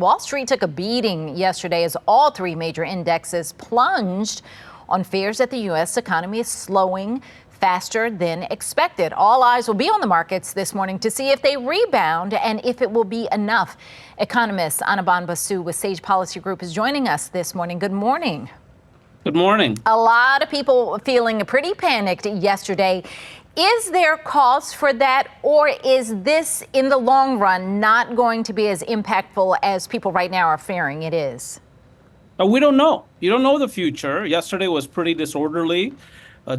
Wall Street took a beating yesterday as all three major indexes plunged on fears that the U.S. economy is slowing faster than expected. All eyes will be on the markets this morning to see if they rebound and if it will be enough. Economist Anaban Basu with Sage Policy Group is joining us this morning. Good morning. Good morning. A lot of people feeling pretty panicked yesterday. Is there cause for that, or is this in the long run not going to be as impactful as people right now are fearing it is? We don't know. You don't know the future. Yesterday was pretty disorderly.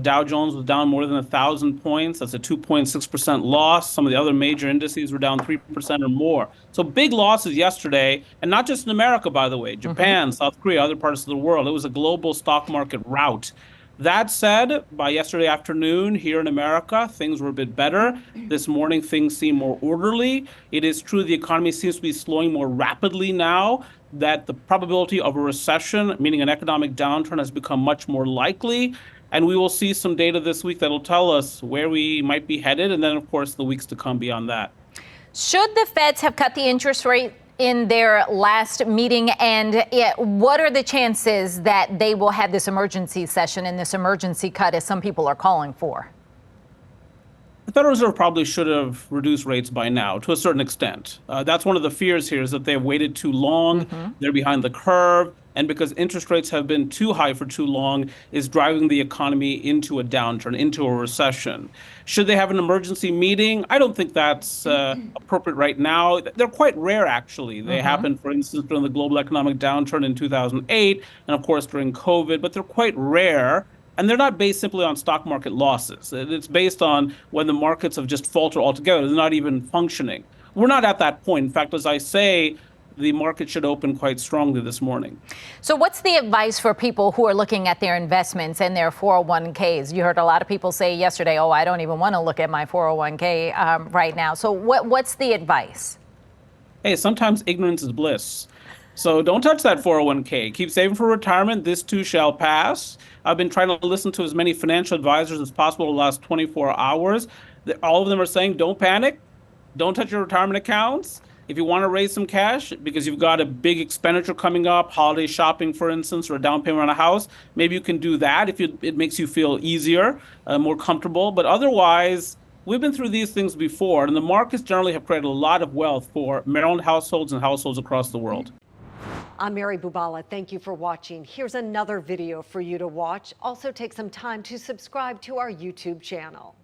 Dow Jones was down more than 1,000 points. That's a 2.6% loss. Some of the other major indices were down 3% or more. So big losses yesterday, and not just in America, by the way. Japan, South Korea, other parts of the world. It was a global stock market rout. That said, by yesterday afternoon here in America, things were a bit better. This morning, things seem more orderly. It is true the economy seems to be slowing more rapidly now, that the probability of a recession, meaning an economic downturn, has become much more likely. And we will see some data this week that will tell us where we might be headed. And then, of course, the weeks to come beyond that. Should the Feds have cut the interest rate in their last meeting? And what are the chances that they will have this emergency session and this emergency cut, as some people are calling for? The Federal Reserve probably should have reduced rates by now to a certain extent. That's one of the fears here, is that they've waited too long. They're behind the curve. And because interest rates have been too high for too long, is driving the economy into a downturn, into a recession. Should they have an emergency meeting? I don't think that's appropriate right now. They're quite rare, actually. They happened, for instance, during the global economic downturn in 2008, and of course during COVID, but they're quite rare. And they're not based simply on stock market losses. It's based on when the markets have just faltered altogether. They're not even functioning. We're not at that point. In fact, as I say, the market should open quite strongly this morning. So what's the advice for people who are looking at their investments and their 401ks? You heard a lot of people say yesterday, oh, I don't even want to look at my 401k right now. So what's the advice? Hey, sometimes ignorance is bliss. So don't touch that 401k. Keep saving for retirement. This too shall pass. I've been trying to listen to as many financial advisors as possible the last 24 hours. All of them are saying, don't panic. Don't touch your retirement accounts. If you want to raise some cash because you've got a big expenditure coming up, holiday shopping, for instance, or a down payment on a house, maybe you can do that if it makes you feel easier, more comfortable. But otherwise, we've been through these things before, and the markets generally have created a lot of wealth for Maryland households and households across the world. I'm Mary Bubala. Thank you for watching. Here's another video for you to watch. Also take some time to subscribe to our YouTube channel.